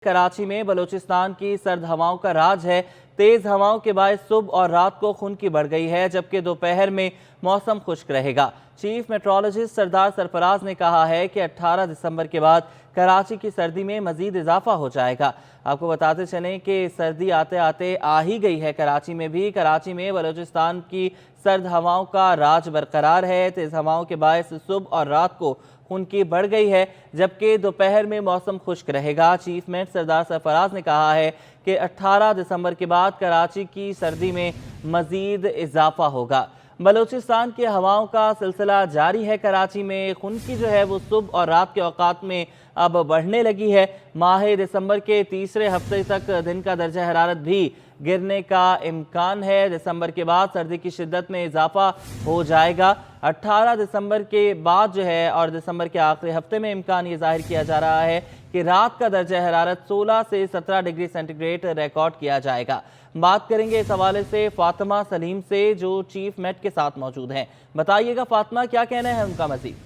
कराची में बलूचिस्तान की सर्द हवाओं का राज है। तेज हवाओं के बायस सुबह और रात को खुनकी बढ़ गई है, जबकि दोपहर में मौसम खुश्क रहेगा। चीफ मेट्रोलॉजिस्ट सरदार सरफराज ने कहा है कि 18 दिसंबर के बाद कराची की सर्दी में मजीद इजाफा हो जाएगा। आपको बताते चलें कि सर्दी आते आते आ ही गई है कराची में भी। कराची में बलूचिस्तान की सर्द हवाओं का राज बरकरार है। तेज हवाओं के बायस सुबह और रात को खुनकी बढ़ गई है, जबकि दोपहर में मौसम खुश्क रहेगा। चीफ मेट सरदार सरफराज ने कहा है कि 18 दिसंबर के बाद कराची की सर्दी में मजीद इजाफा होगा। बलूचिस्तान की हवाओं का सिलसिला जारी है। कराची में खुनकी जो है वो सुबह और रात के औकात में अब बढ़ने लगी है। माह दिसंबर के तीसरे हफ्ते तक दिन का दर्जा हरारत भी गिरने का इम्कान है। दिसंबर के बाद सर्दी की शिद्दत में इजाफा हो जाएगा। 18 दिसंबर के बाद जो है और दिसंबर के आखिरी हफ्ते में इम्कान ये जाहिर किया जा रहा है कि रात का दर्जा हरारत 16 से 17 डिग्री सेंटीग्रेड रिकॉर्ड किया जाएगा। बात करेंगे इस हवाले से फातिमा सलीम से, जो चीफ मेट के साथ मौजूद हैं। बताइएगा फातिमा, क्या कहना है उनका मजीद?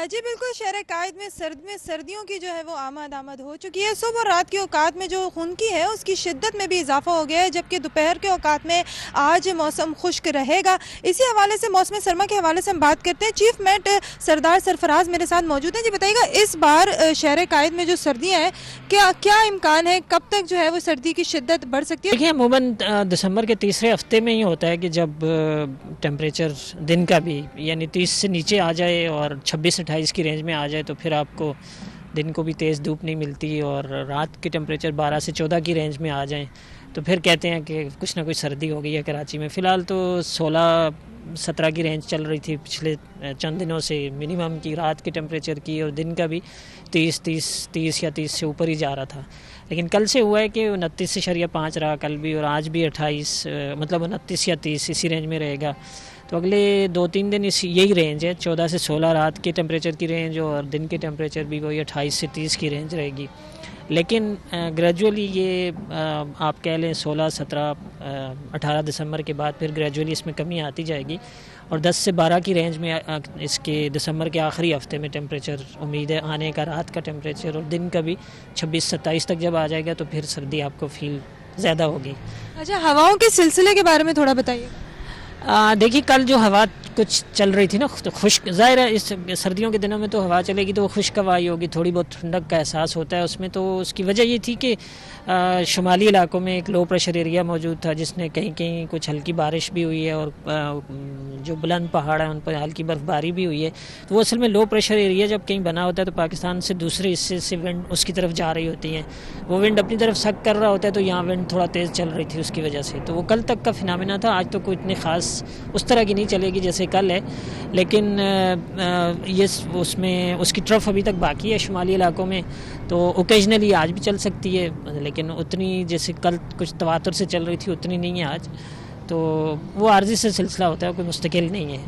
जी बिल्कुल, शहर कायद में सर्दियों की जो है वो आमद हो चुकी है। सुबह और रात के औकात में जो खुनकी है उसकी शिद्दत में भी इजाफा हो गया है, जबकि दोपहर के औकात में आज मौसम खुश्क रहेगा। इसी हवाले से मौसम सरमा के हवाले से हम बात करते हैं। चीफ मेट सरदार सरफराज मेरे साथ मौजूद हैं। जी बताइएगा, इस बार शहर कायद में जो सर्दियाँ हैं, क्या इम्कान है, कब तक जो है वो सर्दी की शिद्दत बढ़ सकती है? देखिए, अमूमन दिसंबर के तीसरे हफ्ते में ही होता है कि जब टेम्परेचर दिन का भी यानी 30 से नीचे आ जाए और 26-28 की रेंज में आ जाए, तो फिर आपको दिन को भी तेज़ धूप नहीं मिलती और रात की टेम्परेचर 12 से 14 की रेंज में आ जाएं, तो फिर कहते हैं कि कुछ ना कुछ सर्दी हो गई है कराची में। फ़िलहाल तो 16-17 की रेंज चल रही थी पिछले चंद दिनों से, मिनिमम की रात के टेम्परेचर की, और दिन का भी 30 या 30 से ऊपर ही जा रहा था। लेकिन कल से हुआ है कि 29.5 रहा कल भी, और आज भी 28 मतलब 29 या 30 इसी रेंज में रहेगा। तो अगले 2-3 दिन यही रेंज है, 14 से 16 रात के टेम्परेचर की रेंज, और दिन के टेम्परेचर भी वही 28 से 30 की रेंज रहेगी। लेकिन ग्रेजुअली ये आप कह लें 16-17-18 दिसंबर के बाद फिर ग्रेजुअली इसमें कमी आती जाएगी, और 10 से 12 की रेंज में इसके दिसंबर के आखिरी हफ्ते में टेम्परेचर उम्मीद है आने का, रात का टेम्परेचर और दिन का भी 26-27 तक जब आ जाएगा तो फिर सर्दी आपको फील ज़्यादा होगी। अच्छा, हवाओं के सिलसिले के बारे में थोड़ा बताइए। देखिए, कल जो हवा कुछ चल रही थी ना, तो खुश्क, ज़ाहिर है इस सर्दियों के दिनों में तो हवा चलेगी तो वो खुश्क हवा ही होगी, थोड़ी बहुत ठंडक का एहसास होता है उसमें। तो उसकी वजह ये थी कि शुमाली इलाकों में एक लो प्रेशर एरिया मौजूद था, जिसने कहीं कहीं कुछ हल्की बारिश भी हुई है, और जो बुलंद पहाड़ हैं उन पर हल्की बर्फ़बारी भी हुई है। तो वो असल में लो प्रेशर एरिया जब कहीं बना होता है तो पाकिस्तान से दूसरे हिस्से से विंड उसकी तरफ जा रही होती हैं, वो विंड अपनी तरफ सक कर रहा होता है, तो यहाँ विंड थोड़ा तेज़ चल रही थी उसकी वजह से। तो वो कल तक का फिनोमेना था। आज तो कोई इतनी ख़ास उस तरह की नहीं चलेगी जैसे कल है, लेकिन ये उसमें उसकी ट्रफ अभी तक बाकी है शुमाली इलाकों में, तो ओकेजनली आज भी चल सकती है, लेकिन उतनी जैसे कल कुछ तवातुर से चल रही थी उतनी नहीं है आज। तो वो आर्जी से सिलसिला होता है, कोई मुस्तकिल नहीं है।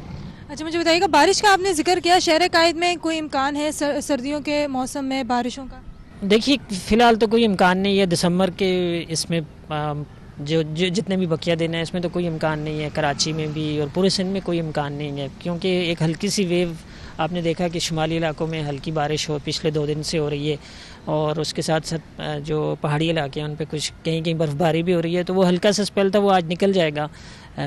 अच्छा, मुझे बताइएगा, बारिश का आपने जिक्र किया, शहर कायद में कोई इम्कान है सर्दियों के मौसम में बारिशों का? देखिए, फ़िलहाल तो कोई इम्कान नहीं है दिसंबर के, इसमें जो जितने भी बकिया दिन है इसमें तो कोई इम्कान नहीं है। कराची में भी और पूरे सिंध में कोई इम्कान नहीं है, क्योंकि एक हल्की सी वेव आपने देखा कि शुमाली इलाकों में हल्की बारिश पिछले 2 दिन से हो रही है, और उसके साथ साथ जो पहाड़ी इलाके हैं उन पे कुछ कहीं कहीं बर्फ़बारी भी हो रही है। तो वो हल्का सा स्पेल था, वो आज निकल जाएगा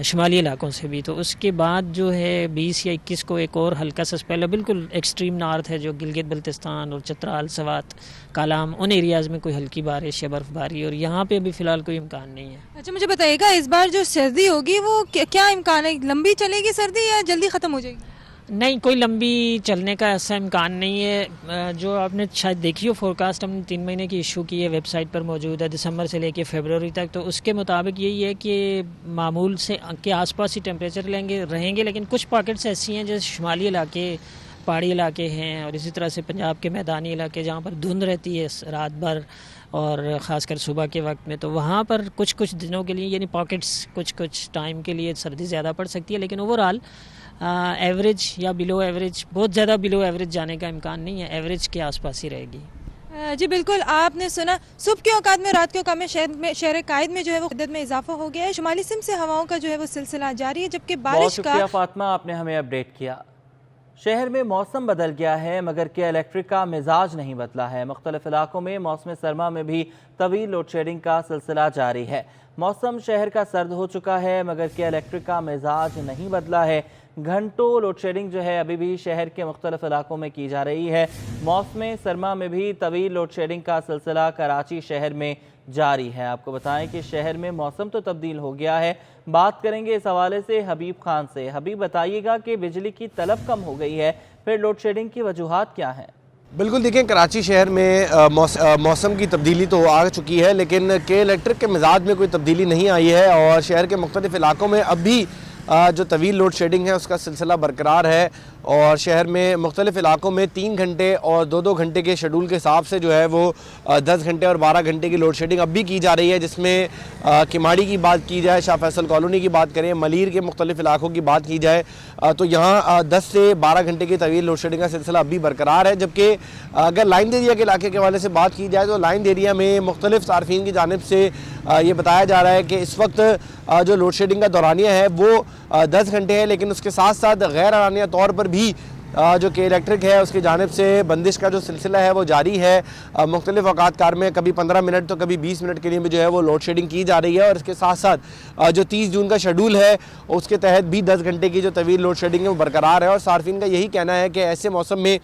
शुमाली इलाकों से भी। तो उसके बाद जो है 20 या 21 को एक और हल्का सा स्पेल है, बिल्कुल एक्सट्रीम नॉर्थ है, जो गिलगित बल्तिस्तान और चतराल, सवात, कालाम, उन एरियाज़ में कोई हल्की बारिश या बर्फ़बारी, और यहाँ पे अभी फ़िलहाल कोई इम्कान नहीं है। अच्छा, मुझे बताइएगा, इस बार जो सर्दी होगी वो क्या इम्कान है? लंबी चलेगी सर्दी या जल्दी ख़त्म हो जाएगी? नहीं, कोई लंबी चलने का ऐसा इम्कान नहीं है। जो आपने शायद देखी हो फोरकास्ट, हमने 3 महीने की इशू की है, वेबसाइट पर मौजूद है, दिसंबर से लेके फरवरी तक। तो उसके मुताबिक यही है कि मामूल से के आसपास ही टेम्परेचर रहेंगे, लेकिन कुछ पॉकेट्स ऐसी हैं जैसे शुमाली इलाके, पहाड़ी इलाके हैं, और इसी तरह से पंजाब के मैदानी इलाके जहाँ पर धुंध रहती है रात भर और ख़ासकर सुबह के वक्त में, तो वहाँ पर कुछ दिनों के लिए यानी पॉकेट्स कुछ टाइम के लिए सर्दी ज़्यादा पड़ सकती है। लेकिन ओवरऑल एवरेज या बिलो एवरेज, बहुत ज़्यादा बिलो एवरेज जाने का इम्कान नहीं है, एवरेज के आसपास ही रहेगी। जी बिल्कुल, आपने सुना, सुबह के औकात में, रात के औकात में शहर कायद में जो है वो शिद्दत में इजाफा हो गया है। शुमाली सिंध से हवाओं का जो है वो सिलसिला जारी है, जबकि बारिश का। बहुत शुक्रिया फातिमा, आपने हमें अपडेट किया। शहर में मौसम बदल गया है मगर के इलेक्ट्रिक का मिजाज नहीं बदला है। मुख्तलिफ इलाकों में मौसम सरमा में भी तवील लोड शेडिंग का सिलसिला जारी है। मौसम शहर का सर्द हो चुका है मगर के इलेक्ट्रिक का मिजाज नहीं बदला है। घंटों लोड शेडिंग जो है अभी भी शहर के मुख्तलिफ इलाकों में की जा रही है। मौसम सरमा में भी तवील लोड शेडिंग का सिलसिला कराची शहर में जारी है। आपको बताएं कि शहर में मौसम तो तब्दील हो गया है। बात करेंगे इस हवाले से हबीब खान से। हबीब, बताइएगा कि बिजली की तलब कम हो गई है, फिर लोड शेडिंग की वजूहात क्या हैं? बिल्कुल, देखें कराची शहर में मौसम की तब्दीली तो आ चुकी है, लेकिन के इलेक्ट्रिक के मिजाज में कोई तब्दीली नहीं आई है और शहर के मुख्तलिफ इलाकों में अब भी जो तवील लोड शेडिंग है उसका सिलसिला बरकरार है। और शहर में मुख्तलिफ इलाकों में 3 घंटे और 2-2 घंटे के शेड्यूल के हिसाब से जो है वो 10 घंटे और 12 घंटे की लोड शेडिंग अब भी की जा रही है, जिसमें किमाड़ी की बात की जाए, शाह फैसल कॉलोनी की बात करें, मलीर के मुख्तलिफ इलाकों की बात की जाए तो यहाँ 10 से 12 घंटे की तवील लोड शेडिंग का सिलसिला अब भी बरकरार है। जबकि अगर लाइन एरिया के इलाके के हवाले से बात की जाए तो लाइन एरिया में मुख्तलिफ सार्फिन की जानिब से ये बताया जा रहा है कि इस वक्त जो लोड शेडिंग का दौरानिया है वो 10 घंटे है, लेकिन उसके साथ साथ गैर आरानिया तौर पर भी जो कि इलेक्ट्रिक है उसकी जानिब से बंदिश का जो सिलसिला है वो जारी है। मुख्तलिफ औकात कार में कभी 15 मिनट तो कभी 20 मिनट के लिए भी जो है वो लोड शेडिंग की जा रही है। और इसके साथ साथ जो 30 जून का शेड्यूल है उसके तहत भी 10 घंटे की जो तवील लोड शेडिंग है वो बरकरार है। और सार्फिन का यही कहना है कि ऐसे मौसम में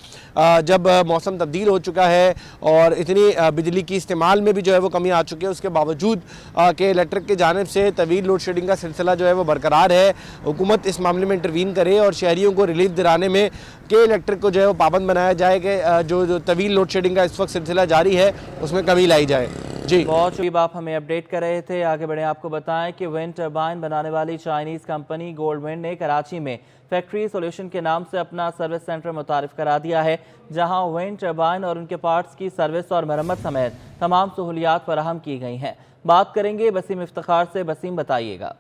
जब मौसम तब्दील हो चुका है और इतनी बिजली की इस्तेमाल में भी जो है वो कमी आ चुकी है, उसके बावजूद कि इलेक्ट्रिक की जानिब से तवील लोड शेडिंग का सिलसिला जो है वो बरकरार है। हुकूमत इस मामले में इंटरवीन करे और शहरियों को रिलीफ दिलाने में के इलेक्ट्रिक को जो है वो पाबंद बनाया जाए कि जो तवील लोड शेडिंग का इस वक्त सिलसिला जारी है उसमें कमी लाई जाए। जी बहुत शुक्रिया, आप हमें अपडेट कर रहे थे। आगे बढ़े, आपको बताएं कि विंड टर्बाइन बनाने वाली चाइनीज़ कंपनी गोल्ड विंड ने कराची में फैक्ट्री सॉल्यूशन के नाम से अपना सर्विस सेंटर मुतारिफ करा दिया है, जहां विंड टर्बाइन और उनके पार्ट्स की सर्विस और मरम्मत समेत तमाम सहूलियात फराहम की गई हैं। बात करेंगे बसीम इफ्तिखार से। बसीम, बताइएगा।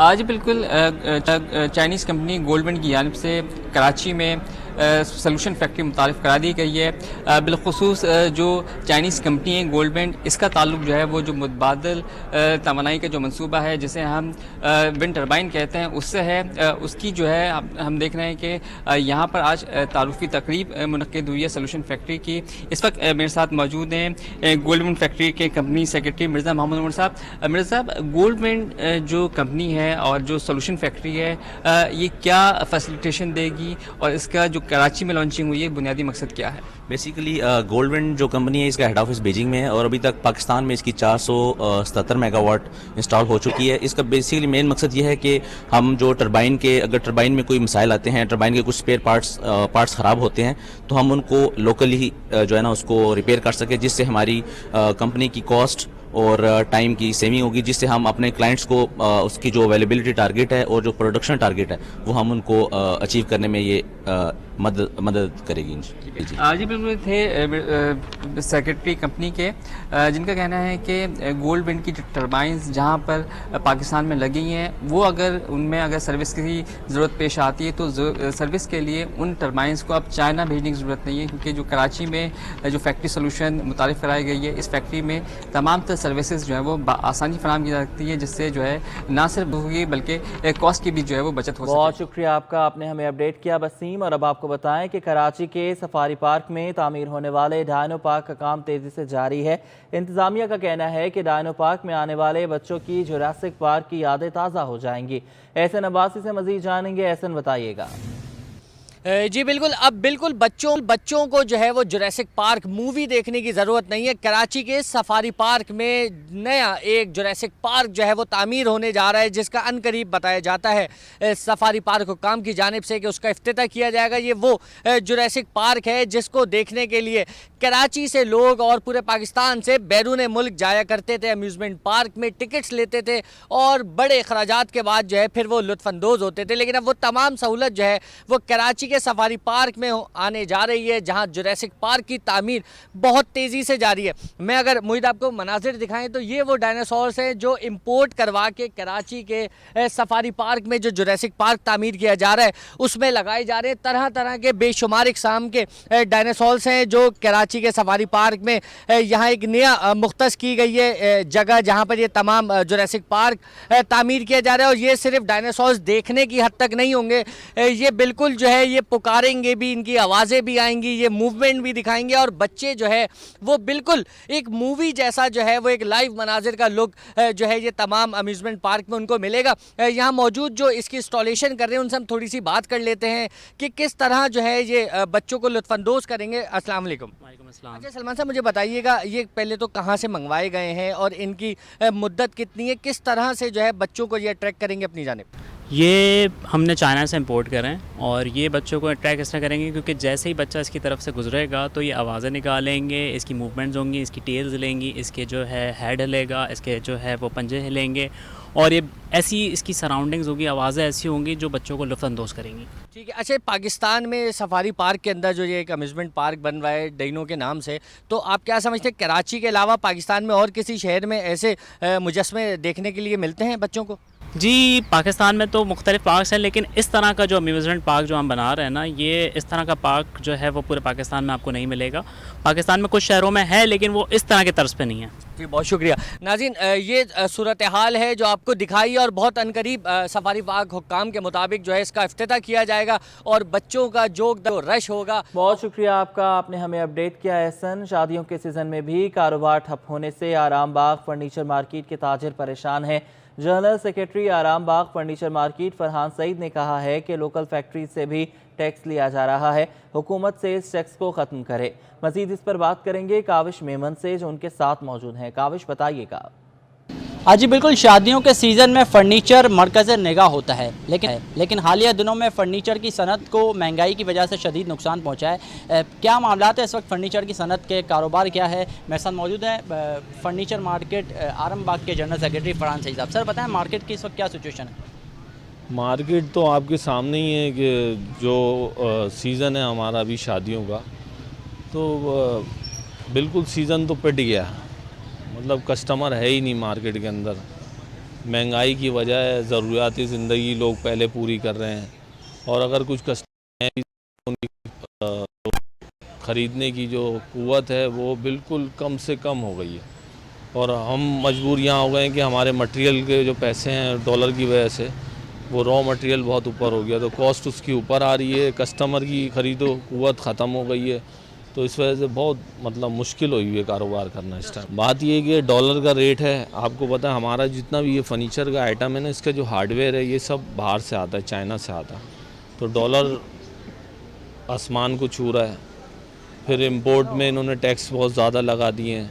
आज बिल्कुल चाइनीज़ कंपनी गोल्ड विंड की जानिब से कराची में सॉल्यूशन फैक्ट्री मुतारिफ करा दी गई है। बिलखुसूस जो चाइनीज़ कंपनी है गोल्ड विंड, इसका ताल्लुक जो है वो जो मुतबादल तवानाई का जो मंसूबा है जिसे हम विंड टर्बाइन कहते हैं उससे है। उसकी जो है हम देख रहे हैं कि यहाँ पर आज तारुफ़ी तकरीब मुनक्किद हुई है सॉल्यूशन फैक्ट्री की। इस वक्त मेरे साथ मौजूद हैं गोल्ड विंड फैक्ट्री के कंपनी सेक्रेटरी मिर्ज़ा मोहम्मद उमर साहब। मिर्ज़ा साहब, गोल्ड विंड जो कंपनी है और जो सॉल्यूशन फैक्ट्री है ये क्या फैसिलिटेशन देगी और इसका जो कराची में लॉन्चिंग हुई है बुनियादी मकसद क्या है? बेसिकली गोल्ड विंड जो कंपनी है इसका हेड ऑफिस बीजिंग में है और अभी तक पाकिस्तान में इसकी 477 मेगावाट इंस्टॉल हो चुकी है। इसका बेसिकली मेन मकसद ये है कि हम जो टरबाइन के अगर टरबाइन में कोई मसाइल आते हैं, टरबाइन के कुछ स्पेयर पार्ट्स ख़राब होते हैं तो हम उनको लोकली जो है ना उसको रिपेयर कर सकें, जिससे हमारी कंपनी की कॉस्ट और टाइम की सेविंग होगी, जिससे हम अपने क्लाइंट्स को उसकी जो अवेलेबिलिटी टारगेट है और जो प्रोडक्शन टारगेट है वो हम उनको अचीव करने में ये मदद करेगी। आज ही बिल्कुल थे सेक्रेटरी कंपनी के जिनका कहना है कि गोल्ड विंड की टरबाइंस जहां पर पाकिस्तान में लगी हैं वो अगर उनमें अगर सर्विस की ज़रूरत पेश आती है तो सर्विस के लिए उन टरबाइंस को अब चाइना भेजने की ज़रूरत नहीं है, क्योंकि जो कराची में जो फैक्ट्री सोल्यूशन मुतारिफ कराई गई है इस फैक्ट्री में तमाम तरह सर्विसेज जो है वो आसानी फराहम की जा सकती है, जिससे जो है ना सिर्फ होगी बल्कि कॉस्ट की भी जो है वो बचत हो सकती है। बहुत शुक्रिया आपका, आपने हमें अपडेट किया बसीम। और अब आपको बताएं कि कराची के सफारी पार्क में तामीर होने वाले डायनो पार्क का काम तेजी से जारी है। इंतजामिया का कहना है कि डायनो पार्क में आने वाले बच्चों की जुरासिक पार्क की यादें ताज़ा हो जाएंगी। एहसन अब्बासी से मजीद जानेंगे। एहसन, बताइएगा। जी बिल्कुल, अब बिल्कुल बच्चों को जो है वो जुरासिक पार्क मूवी देखने की ज़रूरत नहीं है। कराची के सफारी पार्क में नया एक जुरासिक पार्क जो है वो तामीर होने जा रहा है, जिसका अनकरीब बताया जाता है सफारी पार्क हुकाम की जानिब से कि उसका इफ्तिताह किया जाएगा। ये वो जुरासिक पार्क है जिसको देखने के लिए कराची से लोग और पूरे पाकिस्तान से बैरून मुल्क जाया करते थे। अम्यूज़मेंट पार्क में टिकट्स लेते थे और बड़े अखराजात के बाद जो है फिर वो लुत्फ़अंदोज़ होते थे, लेकिन अब वो तमाम सहूलत जो है वो कराची सफारी पार्क में आने जा रही है, जहां जुरासिक पार्क की तामीर बहुत तेज़ी से जारी है। मैं अगर मुझे आपको मनाजिर दिखाएं तो ये वो डायनासोर्स हैं जो इंपोर्ट करवा के कराची के सफारी पार्क में जो जुरासिक पार्क तामीर किया जा रहा है उसमें लगाए जा रहे हैं। तरह तरह के बेशुमार इक़साम के डायनासोर्स हैं जो कराची के सफारी पार्क में यहाँ एक नया मुख्तस की गई है जगह जहाँ पर ये तमाम जुरासिक पार्क तामीर किया जा रहा है। और ये सिर्फ डायनासोर्स देखने की हद तक नहीं होंगे, ये बिल्कुल जो है ये पुकारेंगे भी, इनकी आवाज़ें भी आएंगी, ये मूवमेंट भी दिखाएंगे और बच्चे जो है वो बिल्कुल एक मूवी जैसा जो है वो एक लाइव मनाजिर का लुक जो है ये तमाम अम्यूज़मेंट पार्क में उनको मिलेगा। यहाँ मौजूद जो इसकी इंस्टॉलेशन कर रहे हैं उनसे हम थोड़ी सी बात कर लेते हैं कि किस तरह जो है ये बच्चों को लुत्फ़अंदोज़ करेंगे। अस्सलाम वालेकुम। अच्छा सलमान साहब, मुझे बताइएगा ये पहले तो कहाँ से मंगवाए गए हैं और इनकी मुद्दत कितनी है, किस तरह से जो है बच्चों को ये अट्रैक्ट करेंगे अपनी जानिब? ये हमने चाइना से इंपोर्ट करें और ये बच्चों को अट्रैक्ट इस तरह करेंगे क्योंकि जैसे ही बच्चा इसकी तरफ से गुजरेगा तो ये आवाज़ें निकालेंगे, इसकी मूवमेंट्स होंगी, इसकी टेल्स हिलेंगी, इसके जो है हेड हिलेगा, इसके जो है वो पंजे हिलेंगे और ये ऐसी इसकी सराउंडिंग्स होगी, आवाज़ें ऐसी होंगी जो बच्चों को लुत्फ़अंदोज़ करेंगी। ठीक है। अच्छा, पाकिस्तान में सफारी पार्क के अंदर जो ये एक अम्यूज़मेंट पार्क बन रहा है डाइनो के नाम से, तो आप क्या समझते हैं कराची के अलावा पाकिस्तान में और किसी शहर में ऐसे मुजस्मे देखने के लिए मिलते हैं बच्चों को? जी, पाकिस्तान में तो मुख्तलिफ पार्क्स हैं लेकिन इस तरह का जो अम्यूज़मेंट पार्क जो हम बना रहे हैं ना, ये इस तरह का पार्क जो है वो पूरे पाकिस्तान में आपको नहीं मिलेगा। पाकिस्तान में कुछ शहरों में है लेकिन वो इस तरह के तर्ज पे नहीं है। जी, बहुत शुक्रिया। नाज़रीन, ये सूरत हाल है जो आपको दिखाई और बहुत अनकरीब सफारी पार्क हुक्काम के मुताबिक जो है इसका इफ्तिताह किया जाएगा और बच्चों का जो रश होगा। बहुत शुक्रिया आपका, आपने हमें अपडेट किया एहसन। शादियों के सीज़न में भी कारोबार ठप होने से आराम बाग फर्नीचर मार्केट के ताजिर परेशान हैं। जनरल सेक्रेटरी आराम बाग फर्नीचर मार्केट फरहान सईद ने कहा है कि लोकल फैक्ट्री से भी टैक्स लिया जा रहा है, हुकूमत से इस टैक्स को ख़त्म करे। मज़ीद इस पर बात करेंगे काविश मेमन से जो उनके साथ मौजूद हैं। काविश, बताइएगा। हाँ जी बिल्कुल, शादियों के सीज़न में फ़र्नीचर मरकज़ निगाह होता है लेकिन हालिया दिनों में फ़र्नीचर की सनत को महंगाई की वजह से शदीद नुकसान पहुँचा है। क्या मामला है इस वक्त फ़र्नीचर की सनत के, कारोबार क्या है? मेरे साथ मौजूद है फ़र्नीचर मार्केट आराम बाग के जनरल सेक्रेटरी फरहान सईद साहब। सर बताएं, मार्केट की इस वक्त क्या सिचुएशन है? मार्केट तो आपके सामने ही है कि जो सीज़न है हमारा अभी शादियों का, तो बिल्कुल सीज़न तो पिट गया, मतलब कस्टमर है ही नहीं मार्केट के अंदर। महंगाई की वजह है, ज़रूरियाती ज़िंदगी लोग पहले पूरी कर रहे हैं और अगर कुछ कस्टमर हैं उनकी ख़रीदने की जो क़ुव्वत है वो बिल्कुल कम से कम हो गई है और हम मजबूर यहाँ हो गए हैं कि हमारे मटेरियल के जो पैसे हैं डॉलर की वजह से वो रॉ मटेरियल बहुत ऊपर हो गया, तो कॉस्ट उसकी ऊपर आ रही है, कस्टमर की ख़रीदो क़ुव्वत ख़त्म हो गई है, तो इस वजह से बहुत मतलब मुश्किल हुई है कारोबार करना इस टाइम। बात ये है कि डॉलर का रेट है, आपको पता है हमारा जितना भी ये फर्नीचर का आइटम है ना, इसका जो हार्डवेयर है ये सब बाहर से आता है, चाइना से आता है, तो डॉलर आसमान को छू रहा है। फिर इंपोर्ट में इन्होंने टैक्स बहुत ज़्यादा लगा दिए हैं।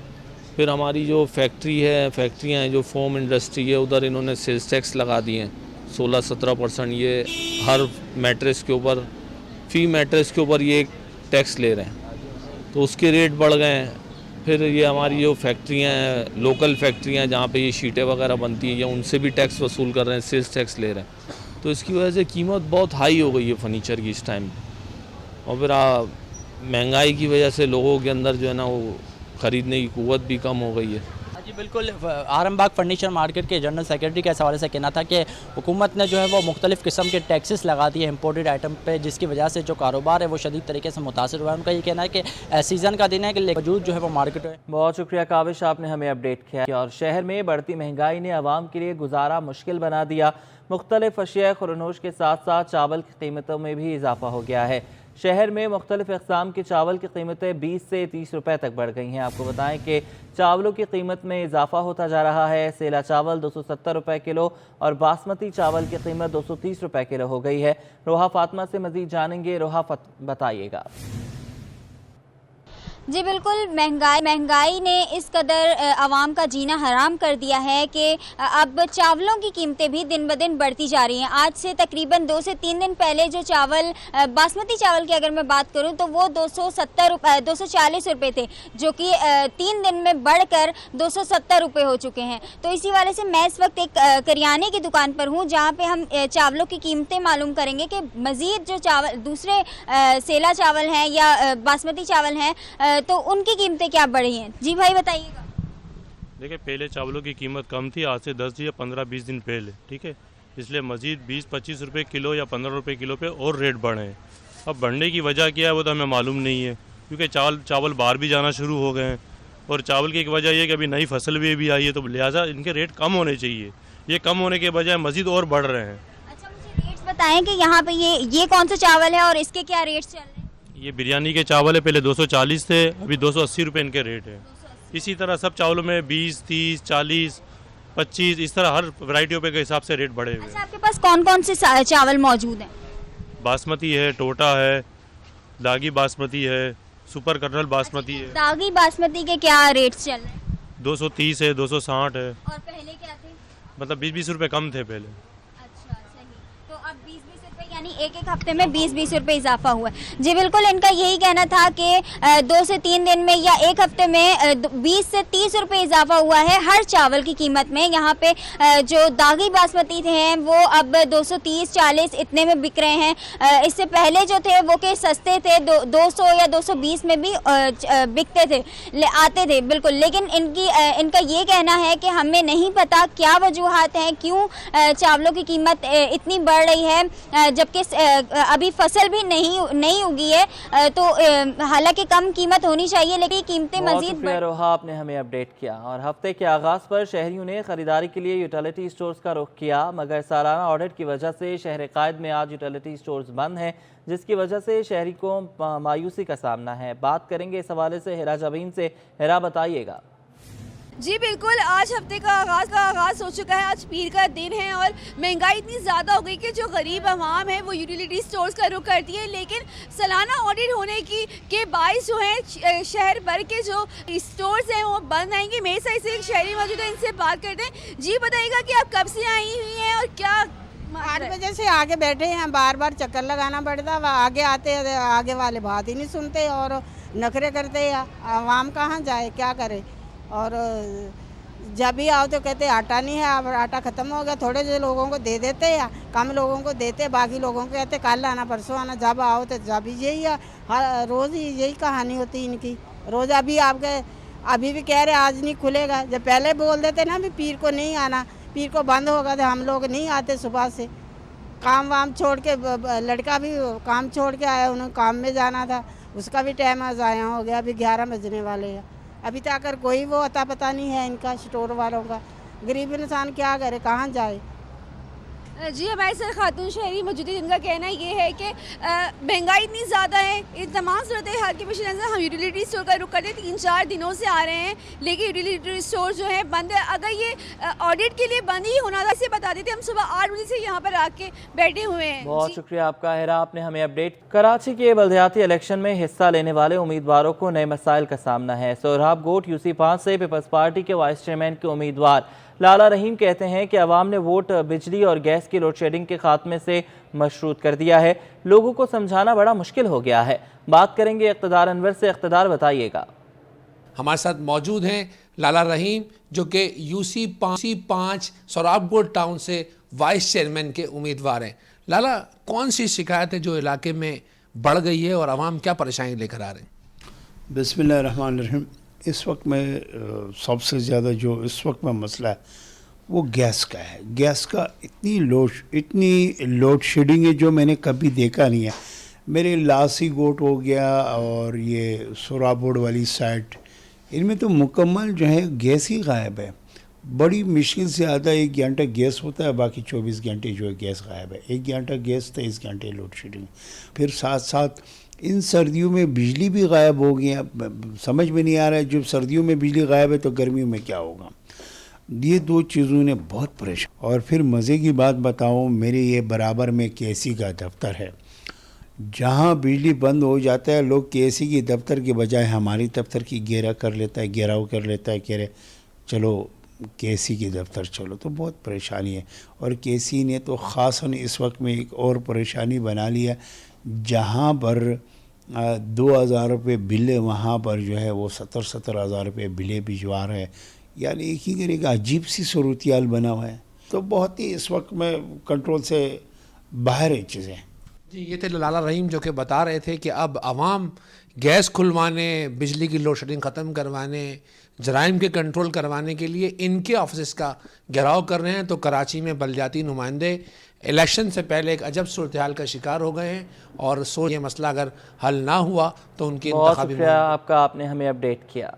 फिर हमारी जो फैक्ट्रियाँ हैं जो फोम इंडस्ट्री है, उधर इन्होंने सेल्स टैक्स लगा दिए हैं 16-17%। ये हर मैट्रेस के ऊपर, फी मैट्रेस के ऊपर ये टैक्स ले रहे हैं, तो उसके रेट बढ़ गए हैं। फिर ये हमारी जो फैक्ट्रियाँ हैं, लोकल फैक्ट्रियाँ जहाँ पे ये शीटें वगैरह बनती हैं, या उनसे भी टैक्स वसूल कर रहे हैं, सेल्स टैक्स ले रहे हैं, तो इसकी वजह से कीमत बहुत हाई हो गई है फर्नीचर की इस टाइम। और फिर महंगाई की वजह से लोगों के अंदर जो है ना वो ख़रीदने की क़ुव्वत भी कम हो गई है। जी बिल्कुल, आराम बाग फर्नीचर मार्केट के जनरल सेक्रेटरी के हवाले से कहना था कि हुकूमत ने जो है वो मुख्तलिफ़ किस्म के टैक्सेस लगा दिए इंपोर्टेड आइटम पे, जिसकी वजह से जो कारोबार है वो शदीद तरीके से मुतासर हुआ है। उनका ये कहना है कि सीज़न का दिन है कि वजूद जो है वो मार्केट है। बहुत शुक्रिया काविश, आपने हमें अपडेट किया। और शहर में बढ़ती महंगाई ने आवाम के लिए गुजारा मुश्किल बना दिया। मुख्तलिफ अशिया खुरनोश के साथ साथ चावल की कीमतों में भी इजाफा हो गया है। शहर में मुख्तलिफ अक़साम के चावल की कीमतें 20 से 30 रुपए तक बढ़ गई हैं। आपको बताएं कि चावलों की कीमत में इजाफा होता जा रहा है। सेला चावल 270 रुपए किलो और बासमती चावल की कीमत 230 रुपए किलो हो गई है। रोहा फातिमा से मजीद जानेंगे। रोहा, बताइएगा। जी बिल्कुल, महंगाई ने इस कदर आवाम का जीना हराम कर दिया है कि अब चावलों की कीमतें भी दिन ब दिन बढ़ती जा रही हैं। आज से तकरीबन 2 से 3 दिन पहले जो चावल, बासमती चावल की अगर मैं बात करूं तो वो 240 रुपये थे, जो कि 3 दिन में बढ़कर 270 रुपये हो चुके हैं। तो इसी वाले से मैं इस वक्त एक करियाने की दुकान पर हूं, जहां पे हम चावलों की कीमतें मालूम करेंगे कि मज़ीद जो चावल दूसरे सेला चावल हैं या बासमती चावल हैं तो उनकी कीमतें क्या बढ़ी हैं। जी भाई, बताइएगा। देखिए, पहले चावलों की कीमत कम थी, आज से 10 या 15-20 दिन पहले, ठीक है, इसलिए मज़ीद 20-25 रुपये किलो या 15 रुपये किलो पे और रेट बढ़े हैं। अब बढ़ने की वजह क्या है वो तो हमें मालूम नहीं है, क्योंकि चावल बाहर भी जाना शुरू हो गए हैं और चावल की एक वजह यह है कि अभी नई फसल भी आई है, तो लिहाजा इनके रेट कम होने चाहिए। ये कम होने के बजाय मज़ीद और बढ़ रहे हैं। अच्छा, मुझे रेट्स बताएं कि यहाँ पे ये कौन सा चावल है और इसके क्या रेट चल रहे हैं? ये बिरयानी के चावल है, पहले 240 थे, अभी 280 रुपये इनके रेट है। इसी तरह सब चावलों में 20, 30, 40, 25 इस तरह हर वैरायटियों पे के हिसाब से रेट बढ़े हुए अच्छा, आपके पास कौन कौन से चावल मौजूद हैं? बासमती है, टोटा है, दागी बासमती है, सुपर कर्नल बासमती है। दागी बासमती के क्या रेट चल रहे हैं? 230 है, 260 है, और पहले क्या थे? मतलब 20-20 रुपये कम थे पहले। अच्छा, सही। तो अब 20-20 रुपए यानी एक एक हफ्ते में 20-20 रुपए इजाफा हुआ है। जी बिल्कुल, इनका यही कहना था कि 2 से 3 दिन में या एक हफ्ते में 20 से 30 रुपए इजाफा हुआ है हर चावल की कीमत में। यहाँ पे जो दागी बासमती थे वो अब 230-40 इतने में बिक रहे हैं। इससे पहले जो थे वो के सस्ते थे, 200 या 220 में भी बिकते थे, आते थे बिल्कुल। लेकिन इनका ये कहना है कि हमें नहीं पता क्या वजूहात हैं, क्यों चावलों की कीमत इतनी बढ़ रही है, जबकि अभी फसल भी नहीं उगी है। तो हालांकि कम कीमत होनी चाहिए, लेकिन कीमतें मजीद रोहा आपने हमें अपडेट किया। और हफ्ते के आगाज पर शहरियों ने खरीदारी के लिए यूटिलिटी स्टोर्स का रुख किया, मगर सालाना ऑडिट की वजह से शहर कायद में आज यूटिलिटी स्टोर्स बंद हैं, जिसकी वजह से शहरी को मायूसी का सामना है। बात करेंगे इस हवाले से हिरा जबीन से। हिरा, बताइएगा। जी बिल्कुल, आज हफ्ते का आगाज़ हो चुका है। आज पीर का दिन है और महंगाई इतनी ज़्यादा हो गई कि जो गरीब आवाम है वो यूटिलिटी स्टोर्स का रुख करती है। लेकिन सालाना ऑडिट होने के बायस जो है शहर भर के जो स्टोर्स हैं वो बंद आएंगे। मेरे साथ से एक शहरी मौजूद है, इनसे बात करते हैं। जी बताइएगा कि आप कब से आई हुई हैं और क्या 8 बजे से आगे बैठे हैं, बार बार चक्कर लगाना पड़ता, आगे आते आगे वाले बात ही नहीं सुनते और नखरे करते हैं। आवाम कहाँ जाए, क्या करे। और जब भी आओ तो कहते आटा नहीं है, अब आटा ख़त्म हो गया। थोड़े जो लोगों को दे देते या कम लोगों को देते, बाकी लोगों को कहते कल आना परसों आना। जब आओ तो जब यही है, रोज़ ही यही कहानी होती है इनकी। रोज़ अभी भी कह रहे आज नहीं खुलेगा। जब पहले बोल देते ना भी पीर को नहीं आना, पीर को बंद होगा, तो हम लोग नहीं आते। सुबह से काम वाम छोड़ के, लड़का भी काम छोड़ के आया, उन्हें काम में जाना था, उसका भी टाइम ज़ाया हो गया। अभी 11 बजने वाले हैं, अभी तक अगर कोई वो अता पता नहीं है इनका स्टोर वालों का। गरीब इंसान क्या करे, कहाँ जाए। जी हमारे साथ खातून शहरी मौजूद है, जिनका कहना ये है कि महंगाई इतनी ज़्यादा है, इन तमाम सूरत हाल के पेश नज़र हम यूटिलिटी स्टोर का रुख करते 3-4 दिनों से आ रहे हैं, लेकिन यूटिलिटी स्टोर जो है बंद है। अगर ये ऑडिट के लिए बंद ही होना था, इसे बता देते। हम सुबह 8 बजे से यहाँ पर आके बैठे हुए हैं। बहुत शुक्रिया आपका हिरा, आपने हमें अपडेट। कराची के बल्दियाती इलेक्शन में हिस्सा लेने वाले उम्मीदवारों को नए मसाइल का सामना है। सोहराब गोट UC5 से पीपल्स पार्टी के वाइस चेयरमैन के उम्मीदवार लाला रहीम कहते हैं कि अवाम ने वोट बिजली और गैस की लोड शेडिंग के खात्मे से मशरूत कर दिया है। लोगों को समझाना बड़ा मुश्किल हो गया है। बात करेंगे इक़्तिदार अनवर से। इक़्तिदार, बताइएगा। हमारे साथ मौजूद हैं लाला रहीम, जो कि UC5 सोहराबगोट टाउन से वाइस चेयरमैन के उम्मीदवार हैं। लाला, कौन सी शिकायत है जो इलाके में बढ़ गई है और अवाम क्या परेशानी लेकर आ रहे हैं? बिस्मिल्लाहिर्रहमानिर्रहीम। इस वक्त में सबसे ज़्यादा जो इस वक्त में मसला है वो गैस का है। गैस का इतनी लोड शेडिंग है जो मैंने कभी देखा नहीं है। मेरे लासी गोट हो गया और ये सोहराबगोट वाली साइड, इनमें तो मुकम्मल जो है गैस ही गायब है। बड़ी मुश्किल से आधा 1 घंटा गैस होता है, बाकी 24 घंटे जो है गैस गायब है। 1 घंटा गैस, 23 घंटे लोड शेडिंग। फिर साथ साथ इन सर्दियों में बिजली भी गायब हो गई है। समझ में नहीं आ रहा है, जब सर्दियों में बिजली गायब है तो गर्मियों में क्या होगा। ये 2 चीज़ों ने बहुत परेशान। और फिर मज़े की बात बताऊं, मेरे ये बराबर में KC का दफ्तर है। जहां बिजली बंद हो जाता है, लोग KC की दफ्तर के बजाय हमारी दफ्तर की घेराव कर लेता है। कह रहे चलो KC की दफ्तर चलो, तो बहुत परेशानी है। और KC ने तो ख़ासन इस वक्त में एक और परेशानी बना लिया, जहाँ पर 2,000 रुपये बिल है, वहाँ पर जो है वो 70-70 हज़ार रुपये बिलें भिजवा रहे हैं। यानी एक अजीब सी सूरत-हाल बना हुआ है। तो बहुत ही इस वक्त में कंट्रोल से बाहर है चीज़ें। जी, ये थे लाला रहीम जो कि बता रहे थे कि अब आवाम गैस खुलवाने, बिजली की लोड शेडिंग ख़त्म करवाने, जराइम के कंट्रोल करवाने के लिए इनके ऑफिस का घेराव कर रहे हैं। तो कराची में बल्दियाती नुमाइंदे इलेक्शन से पहले एक अजब सूरत हाल का शिकार हो गए हैं और ये मसला अगर हल ना हुआ तो उनकी बहुत शुक्रिया आपका, आपने हमें अपडेट किया।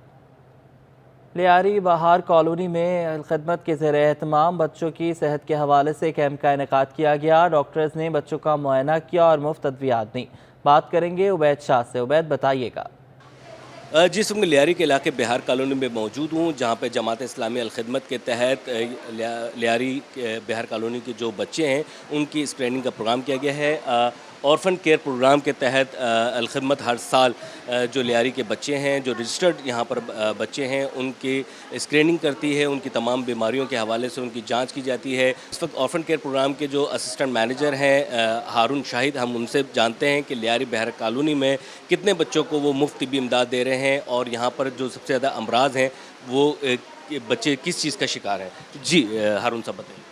लियारी बहार कॉलोनी में खिदमत के ज़ेर एहतमाम बच्चों की सेहत के हवाले से कैंप का इनेकाद किया गया। डॉक्टर्स ने बच्चों का मुआयना किया और मुफ्त अद्वियात दी। बात करेंगे उबैद शाह से। उबैद, बताइएगा। जिस वक्त लियारी के इलाके बिहार कॉलोनी में मौजूद हूँ, जहाँ पे जमात इस्लामी अल-खिदमत के तहत लियारी बिहार कॉलोनी के जो बच्चे हैं उनकी स्क्रीनिंग का प्रोग्राम किया गया है। ऑर्फन केयर प्रोग्राम के तहत अल-खिदमत हर साल जो लियारी के बच्चे हैं, जो रजिस्टर्ड यहाँ पर बच्चे हैं, उनकी स्क्रीनिंग करती है। उनकी तमाम बीमारियों के हवाले से उनकी जांच की जाती है। इस वक्त ऑर्फन केयर प्रोग्राम के जो असिस्टेंट मैनेजर हैं हारून शाहिद, हम उनसे जानते हैं कि लियारी बिहार कॉलोनी में कितने बच्चों को वो मुफ्त तिब्बी इमदाद दे रहे हैं और यहाँ पर जो सबसे ज़्यादा अमराज हैं वो बच्चे किस चीज़ का शिकार हैं। जी हारून साहब बताइए।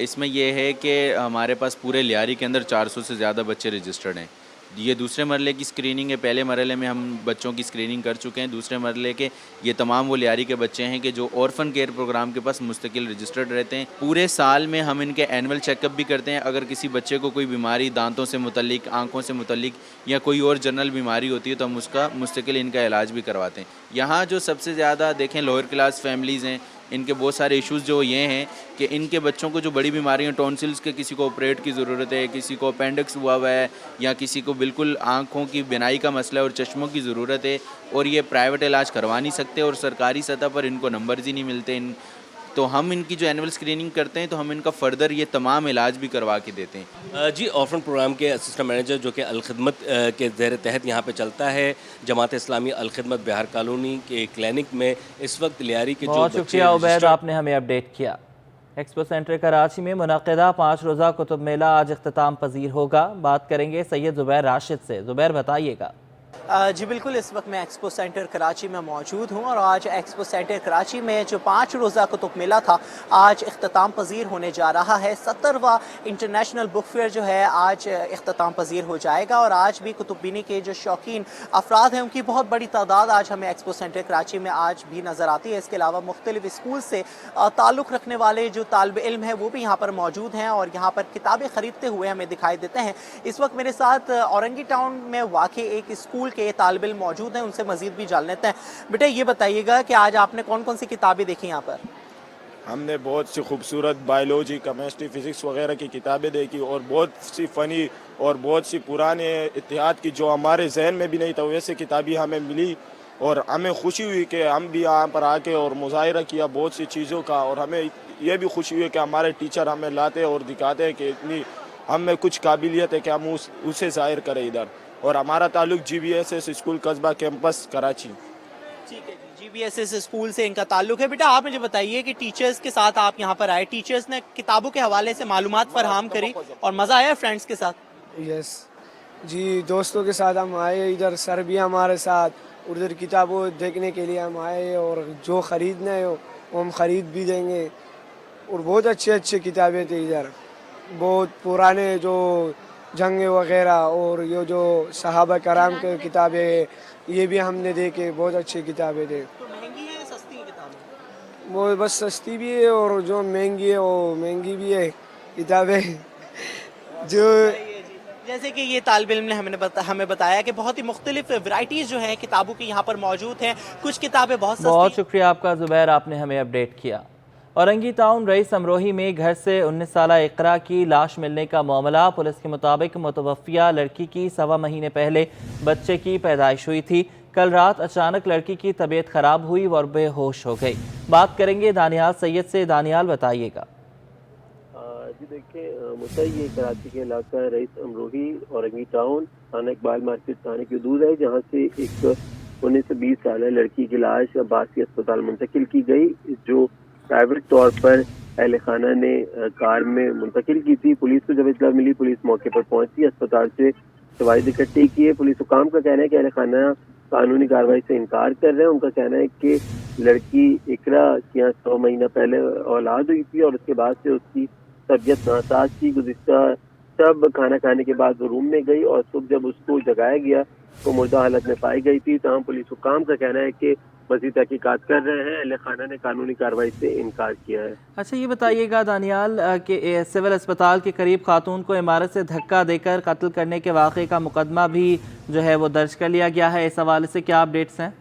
इसमें यह है कि हमारे पास पूरे लियारी के अंदर 400 से ज़्यादा बच्चे रजिस्टर्ड हैं। ये दूसरे मरले की स्क्रीनिंग है। पहले मरले में हम बच्चों की स्क्रीनिंग कर चुके हैं। दूसरे मरले के ये तमाम वो लियारी के बच्चे हैं कि जो ऑर्फन केयर प्रोग्राम के पास मुस्तकिल रजिस्टर्ड रहते हैं। पूरे साल में हम इनके एनुअल चेकअप भी करते हैं। अगर किसी बच्चे को कोई बीमारी दांतों से मुतल्लिक, आँखों से मुतल्लिक या कोई और जनरल बीमारी होती है तो हम उसका मुस्तकिल इनका इलाज भी करवाते हैं। यहाँ जो सबसे ज़्यादा देखें लोअर क्लास फैमिलीज़ हैं, इनके बहुत सारे इश्यूज़ जो ये हैं कि इनके बच्चों को जो बड़ी बीमारियाँ, टॉन्सिल्स के किसी को ऑपरेट की ज़रूरत है, किसी को अपेंडिक्स हुआ हुआ है या किसी को बिल्कुल आँखों की बिनाई का मसला है और चश्मों की ज़रूरत है और ये प्राइवेट इलाज करवा नहीं सकते और सरकारी सतह पर इनको नंबर्स ही नहीं मिलते। तो हम इनकी जो एनुअल स्क्रीनिंग करते हैं तो हम इनका फ़र्दर ये तमाम इलाज भी करवा के देते हैं। जी, ऑर्फन प्रोग्राम के असिस्टेंट मैनेजर जो कि अल-खिदमत के ज़ेर तहत यहाँ पे चलता है, जमात इस्लामी अल-खिदमत बिहार कॉलोनी के क्लिनिक में इस वक्त लियारी के बहुत शुक्रिया उबैद, आपने हमें अपडेट किया। एक्सपो सेंटर कराची में मुनक़िदा 5 रोज़ा कुतुब मेला आज इख्तिताम पजीर होगा। बात करेंगे सैयद ज़ुबैर राशिद से। ज़ुबैर, बताइएगा। जी बिल्कुल, इस वक्त मैं एक्सपो सेंटर कराची में मौजूद हूँ और आज एक्सपो सेंटर कराची में जो 5 रोज़ा कुतुब मेला था आज इख्तिताम पजीर होने जा रहा है। 70वां इंटरनेशनल बुक फेयर जो है आज इख्तिताम पजीर हो जाएगा और आज भी कुतुब बीनी के जो शौकीन अफराद हैं उनकी बहुत बड़ी तादाद आज हमें एक्सपो सेंटर कराची में आज भी नज़र आती है। इसके अलावा मुख्तलिफ स्कूल से ताल्लुक़ रखने वाले जो तालिब इल्म हैं वो भी यहाँ पर मौजूद हैं और यहाँ पर किताबें ख़रीदते हुए हमें दिखाई देते हैं। इस वक्त मेरे साथ औरंगी टाउन में वाक़ एक स्कूल के तालिब इल्म मौजूद हैं, उनसे मजीद भी जान लेते हैं। बेटा, ये बताइएगा कि आज आपने कौन कौन सी किताबें देखी यहाँ पर? हमने बहुत सी खूबसूरत बायोलॉजी, केमिस्ट्री, फिज़िक्स वगैरह की किताबें देखी और बहुत सी फ़नी और बहुत सी पुराने इतिहाद की जो हमारे जहन में भी नहीं था वैसे किताबें हमें मिली और हमें खुशी हुई कि हम भी यहाँ पर आके और मुज़ाहिरा किया बहुत सी चीज़ों का और हमें ये भी खुशी हुई कि हमारे टीचर हमें लाते और दिखाते हैं कि इतनी हम में कुछ काबिलियत है कि हम उसे ज़ाहिर करें इधर। और हमारा ताल्लुक GBSS स्कूल कस्बा कैंपस कराची। ठीक है, GBSS स्कूल से इनका ताल्लुक है। बेटा, आप मुझे बताइए कि टीचर्स के साथ आप यहाँ पर आए, टीचर्स ने किताबों के हवाले से मालूमात फराहम करी और मज़ा आया फ्रेंड्स के साथ? यस जी, दोस्तों के साथ हम आए, इधर सर भी हमारे साथ, उधर किताबों देखने के लिए हम आए और जो ख़रीदना है वो हम ख़रीद भी देंगे और बहुत अच्छे अच्छे किताबें थे इधर, बहुत पुराने जो जंग वगैरह और ये जो सहाबा कराम के किताबें ये भी हमने देखे, बहुत अच्छी किताबें थे। तो महंगी है सस्ती किताबें? वो बस सस्ती भी है और जो महंगी है वो महंगी भी है किताबें जो जैसे कि ये तालिब इल्म ने हमें बताया कि बहुत ही मुख्तलिफ वैरायटीज़ जो हैं किताबों की यहाँ पर मौजूद हैं। कुछ किताबें बहुत सस्ती। बहुत शुक्रिया आपका ज़ुबैर, आपने हमें अपडेट किया। औरंगी टाउन रईस अमरोही में घर से 19 साला इकरा की लाश मिलने का मामला। पुलिस के मुताबिक मुतवफ़िया लड़की की 1.25 महीने पहले बच्चे की पैदाइश हुई थी। कल रात अचानक लड़की की तबीयत ख़राब हुई और बेहोश हो गई। बात करेंगे दानियाल सैयद से। दानियाल, बताइएगा। जी देखिए, ये कराची के इलाका रईस अमरोही औरंगी टाउन थाना इकबाल मार्केट थाने की हदूद है, जहाँ से एक 19 से 20 साल लड़की की लाश अब्बासी अस्पताल मुंतकिल की गई, जो प्राइवेट तौर पर अहले खाना ने कार में मुंतकिल की थी। पुलिस को जब इत्तला मिली, पुलिस मौके पर पहुंची, अस्पताल से शवाहिद इकट्ठे किए। पुलिस हुकाम का कहना है कि अहले खाना कानूनी कार्रवाई से इनकार कर रहे हैं। उनका कहना है कि लड़की इकरा की यहाँ 100 महीना पहले औलाद हुई थी और उसके बाद से उसकी तबीयत नासाज थी। गुज़िश्ता शब खाना खाने के बाद वो रूम में गई और सुबह जब उसको जगाया गया तो मुर्दा हालत में पाई गई थी। तमाम पुलिस हुकाम का कहना है कि मज़ीद तहकीकात कर रहे हैं। अहले खाना ने कानूनी कार्रवाई से इनकार किया है। अच्छा, ये बताइएगा दानियाल कि सिविल अस्पताल के करीब खातून को इमारत से धक्का देकर कत्ल करने के वाक़े का मुकदमा भी जो है वो दर्ज कर लिया गया है। इस हवाले से क्या अपडेट्स हैं?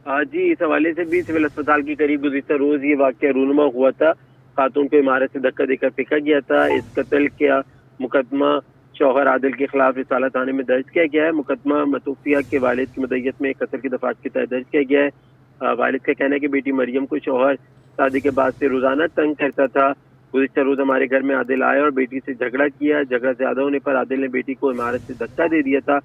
जी, इस हवाले से भी सिविल अस्पताल के करीब गुज़िश्ता रोज ये वाक़या रूनुमा हुआ था। खातून को इमारत से धक्का देकर फेंका गया था। इस कत्ल का मुकदमा शौहर आदिल के खिलाफ रिसाला थाने में दर्ज किया गया है। मुकदमा मतूफिया के वालिद की मदय्यत में कत्ल की दफात के तहत दर्ज किया गया है। वालिद का कहना है कि बेटी मरियम को शौहर शादी के बाद से रोजाना तंग करता था। गुज़िश्ता रोज हमारे घर में आदिल आया और बेटी से झगड़ा किया। झगड़ा ज्यादा होने पर आदिल ने बेटी को इमारत से धक्का दे दिया था।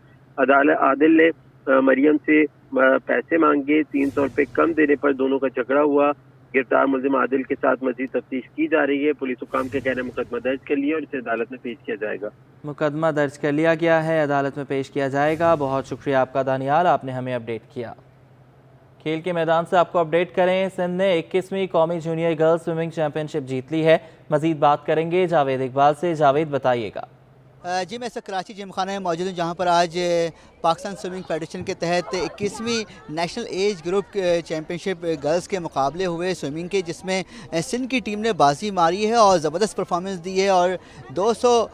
आदिल ने मरियम से पैसे मांगे। 300 रुपये कम देने पर दोनों का झगड़ा हुआ। गिरफ्तार मुलजिम आदिल के साथ मजीद तफ्तीश की जा रही है। पुलिस हुकाम के कहने मुकदमा दर्ज कर लिया और इसे अदालत में पेश किया जाएगा। मुकदमा दर्ज कर लिया गया है, अदालत में पेश किया जाएगा। बहुत शुक्रिया आपका दानियाल, आपने हमें अपडेट किया। खेल के मैदान से आपको अपडेट करें, सिंध ने 21वीं कौमी जूनियर गर्ल्स स्विमिंग चैंपियनशिप जीत ली है। मजीद बात करेंगे जावेद इकबाल से। जावेद, बताइएगा। जी, मैं इस कराची जिमखाना में मौजूद हूँ, जहाँ पर आज पाकिस्तान स्विमिंग फेडरेशन के तहत 21वीं national age group championship girls के मुकाबले हुए स्विमिंग के, जिसमें सिंध की टीम ने बाजी मारी है और ज़बरदस्त परफॉर्मेंस दी है और 200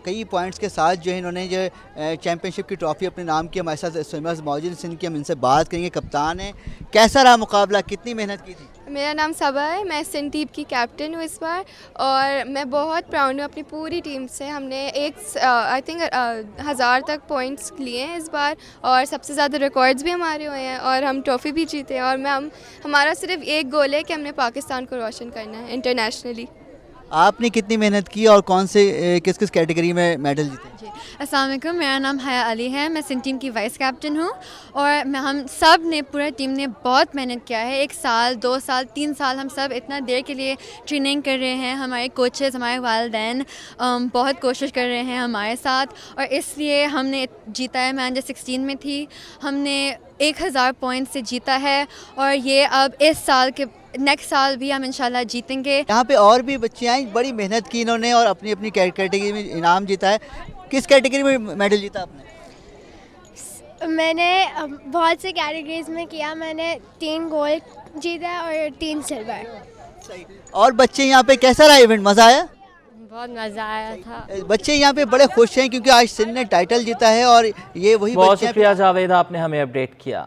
कई पॉइंट्स के साथ जो है इन्होंने जो चैम्पियनशिप की ट्रॉफ़ी अपने नाम की। हमारे साथ स्विमर्स मौजूद सिंध की, हम इनसे बात करेंगे। कप्तान है, कैसा रहा मुकाबला, कितनी मेहनत की थी? मेरा नाम सबा है, मैं सिंध टीम की कैप्टन हूँ इस बार और मैं बहुत प्राउड हूँ अपनी पूरी टीम से। हमने आई थिंक 1000 तक पॉइंट्स लिए हैं इस बार और सबसे ज़्यादा रिकॉर्ड्स भी हमारे हुए हैं और हम ट्रॉफ़ी भी जीते हैं। और हमारा सिर्फ एक गोल है कि हमने पाकिस्तान को रोशन करना है इंटरनेशनली। आपने कितनी मेहनत की और कौन से किस किस कैटेगरी में मेडल जीते? जी, अस्सलाम वालेकुम, मेरा नाम हया अली है, मैं सिंध टीम की वाइस कैप्टन हूँ और हम सब ने, पूरा टीम ने बहुत मेहनत किया है। 1 साल, 2 साल, 3 साल हम सब इतना देर के लिए ट्रेनिंग कर रहे हैं। हमारे कोचेज़, हमारे वालिदैन बहुत कोशिश कर रहे हैं हमारे साथ और इसलिए हमने जीता है। मैं अंडर 16 में थी, हमने 1000 पॉइंट से जीता है और ये अब इस साल के नेक्स्ट साल भी हम इंशाल्लाह जीतेंगे। यहाँ पे और भी बच्चे आई, बड़ी मेहनत की इन्होंने और अपनी अपनी कैटेगरी में इनाम जीता है। किस कैटेगरी में मेडल जीता आपने? मैंने बहुत से कैटेगरीज में किया। मैंने 3 गोल्ड जीता और 3 सिल्वर। और बच्चे यहाँ पे, कैसा रहा इवेंट, मज़ा आया? बहुत मज़ा आया था। बच्चे यहाँ पे बड़े खुश हैं क्योंकि आज सिंध ने टाइटल जीता है और ये वही बहुत बच्चे हैं। शुक्रिया जावेद, आपने हमें अपडेट किया।